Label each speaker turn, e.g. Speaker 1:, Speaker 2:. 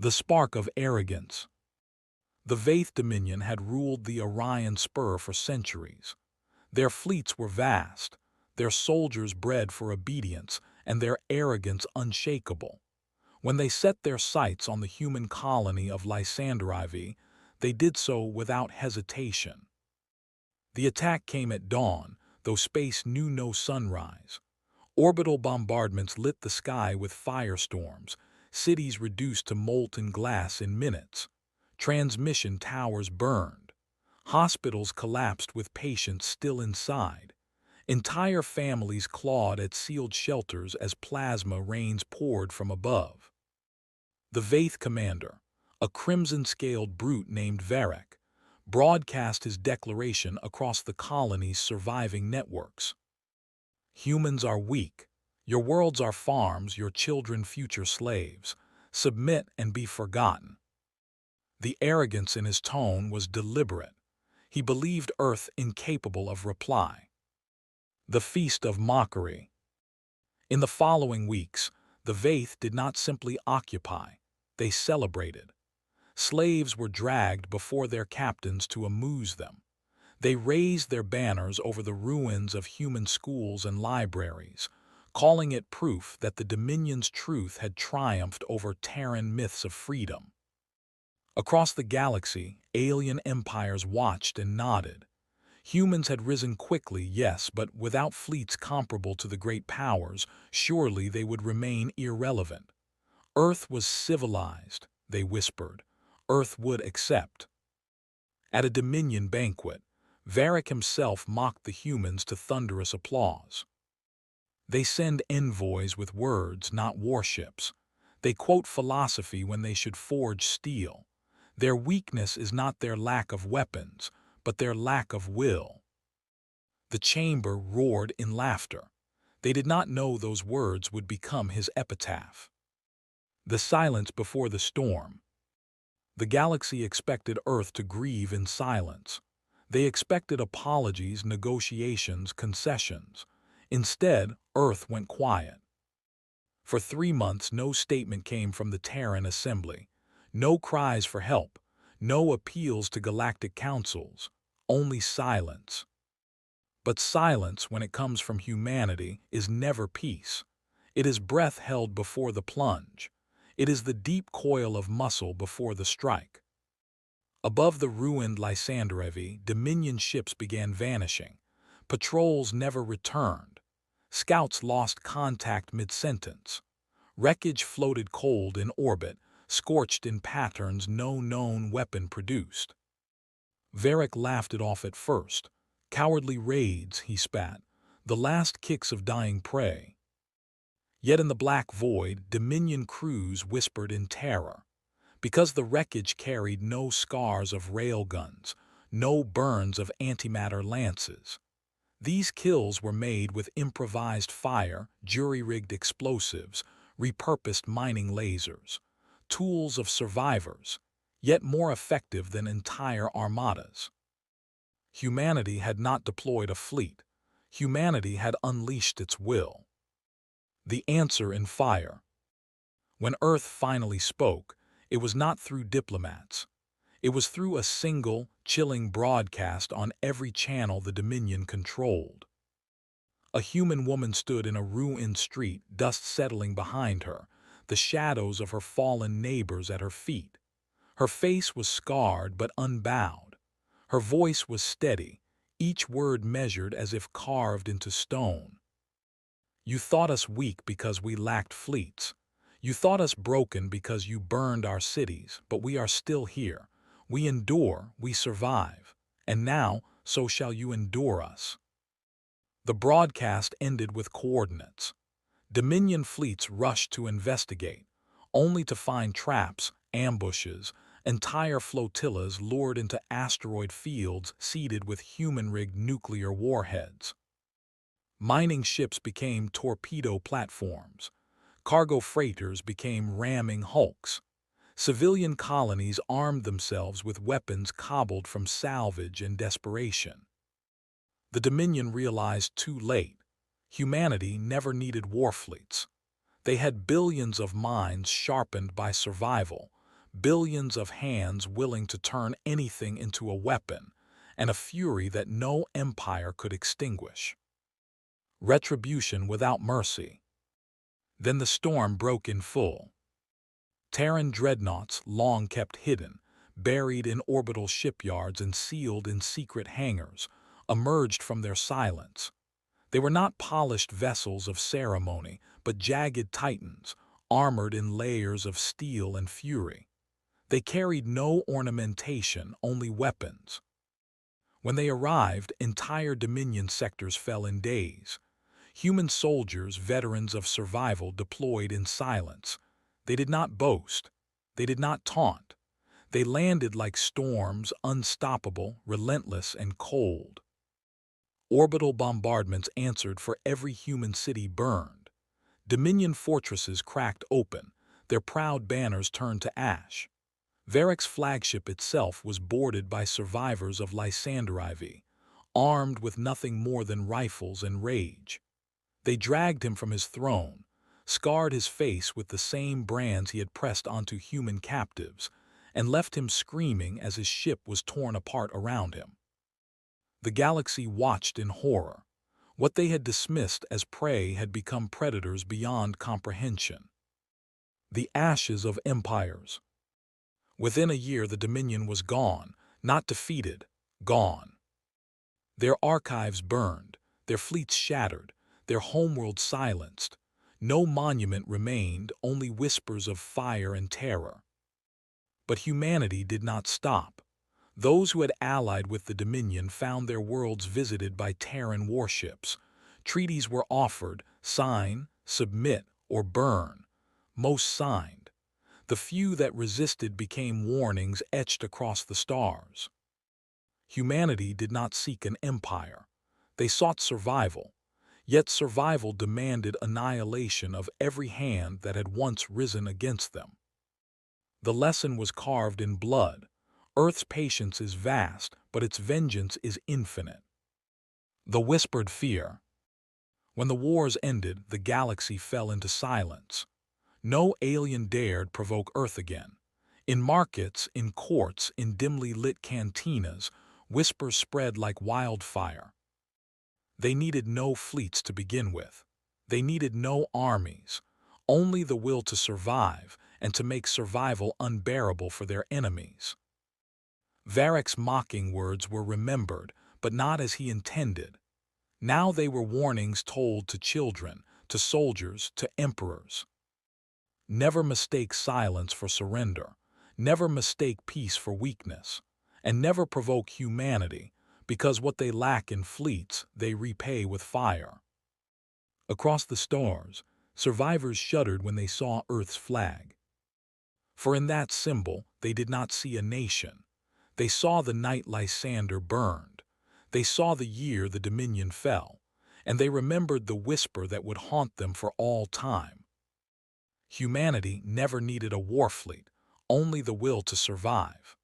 Speaker 1: The spark of arrogance. The Vaith Dominion had ruled the Orion Spur for centuries. Their fleets were vast, their soldiers bred for obedience, and their arrogance unshakable. When they set their sights on the human colony of Lysandrivi, they did so without hesitation. The attack came at dawn, though space knew no sunrise. Orbital bombardments lit the sky with firestorms, cities reduced to molten glass in minutes. Transmission towers burned. Hospitals collapsed with patients still inside. Entire families clawed at sealed shelters as plasma rains poured from above. The Vaith commander, a crimson-scaled brute named Varric, broadcast his declaration across the colony's surviving networks. Humans are weak. Your worlds are farms, your children future slaves. Submit and be forgotten. The arrogance in his tone was deliberate. He believed Earth incapable of reply. The Feast of Mockery. In the following weeks, the Vaith did not simply occupy, they celebrated. Slaves were dragged before their captains to amuse them. They raised their banners over the ruins of human schools and libraries, calling it proof that the Dominion's truth had triumphed over Terran myths of freedom. Across the galaxy, alien empires watched and nodded. Humans had risen quickly, yes, but without fleets comparable to the great powers, surely they would remain irrelevant. Earth was civilized, they whispered. Earth would accept. At a Dominion banquet, Varric himself mocked the humans to thunderous applause. They send envoys with words, not warships. They quote philosophy when they should forge steel. Their weakness is not their lack of weapons, but their lack of will. The chamber roared in laughter. They did not know those words would become his epitaph. The silence before the storm. The galaxy expected Earth to grieve in silence. They expected apologies, negotiations, concessions. Instead, Earth went quiet. For 3 months, no statement came from the Terran Assembly. No cries for help, no appeals to galactic councils, only silence. But silence, when it comes from humanity, is never peace. It is breath held before the plunge. It is the deep coil of muscle before the strike. Above the ruined Lysandrivi, Dominion ships began vanishing. Patrols never returned. Scouts lost contact mid-sentence. Wreckage floated cold in orbit, scorched in patterns no known weapon produced. Varric laughed it off at first. Cowardly raids, he spat, the last kicks of dying prey. Yet in the black void, Dominion crews whispered in terror. Because the wreckage carried no scars of railguns, no burns of antimatter lances. These kills were made with improvised fire, jury-rigged explosives, repurposed mining lasers. Tools of survivors, yet more effective than entire armadas. Humanity had not deployed a fleet. Humanity had unleashed its will. The answer in fire. When Earth finally spoke, it was not through diplomats. It was through a single, chilling broadcast on every channel the Dominion controlled. A human woman stood in a ruined street, dust settling behind her, the shadows of her fallen neighbors at her feet. Her face was scarred but unbowed. Her voice was steady, each word measured as if carved into stone. You thought us weak because we lacked fleets. You thought us broken because you burned our cities, but we are still here. We endure, we survive, and now so shall you endure us. The broadcast ended with coordinates. Dominion fleets rushed to investigate, only to find traps, ambushes, entire flotillas lured into asteroid fields seeded with human-rigged nuclear warheads. Mining ships became torpedo platforms. Cargo freighters became ramming hulks. Civilian colonies armed themselves with weapons cobbled from salvage and desperation. The Dominion realized too late. Humanity never needed warfleets. They had billions of minds sharpened by survival, billions of hands willing to turn anything into a weapon, and a fury that no empire could extinguish. Retribution without mercy. Then the storm broke in full. Terran dreadnoughts, long kept hidden, buried in orbital shipyards and sealed in secret hangars, emerged from their silence. They were not polished vessels of ceremony, but jagged titans, armored in layers of steel and fury. They carried no ornamentation, only weapons. When they arrived, entire Dominion sectors fell in days. Human soldiers, veterans of survival, deployed in silence. They did not boast. They did not taunt. They landed like storms, unstoppable, relentless, and cold. Orbital bombardments answered for every human city burned. Dominion fortresses cracked open, their proud banners turned to ash. Varric's flagship itself was boarded by survivors of Lysandrivi, armed with nothing more than rifles and rage. They dragged him from his throne, scarred his face with the same brands he had pressed onto human captives, and left him screaming as his ship was torn apart around him. The galaxy watched in horror. What they had dismissed as prey had become predators beyond comprehension. The ashes of empires. Within a year the Dominion was gone, not defeated, gone. Their archives burned, their fleets shattered, their homeworld silenced. No monument remained, only whispers of fire and terror. But humanity did not stop. Those who had allied with the Dominion found their worlds visited by Terran warships. Treaties were offered: sign, submit, or burn. Most signed. The few that resisted became warnings etched across the stars. Humanity did not seek an empire. They sought survival. Yet survival demanded annihilation of every hand that had once risen against them. The lesson was carved in blood. Earth's patience is vast, but its vengeance is infinite. The whispered fear. When the wars ended, the galaxy fell into silence. No alien dared provoke Earth again. In markets, in courts, in dimly lit cantinas, whispers spread like wildfire. They needed no fleets to begin with. They needed no armies, only the will to survive and to make survival unbearable for their enemies. Varric's mocking words were remembered, but not as he intended. Now they were warnings told to children, to soldiers, to emperors. Never mistake silence for surrender. Never mistake peace for weakness. And never provoke humanity, because what they lack in fleets, they repay with fire. Across the stars, survivors shuddered when they saw Earth's flag. For in that symbol, they did not see a nation. They saw the night Lysander burned. They saw the year the Dominion fell. And they remembered the whisper that would haunt them for all time. Humanity never needed a Warfleet, only the will to survive.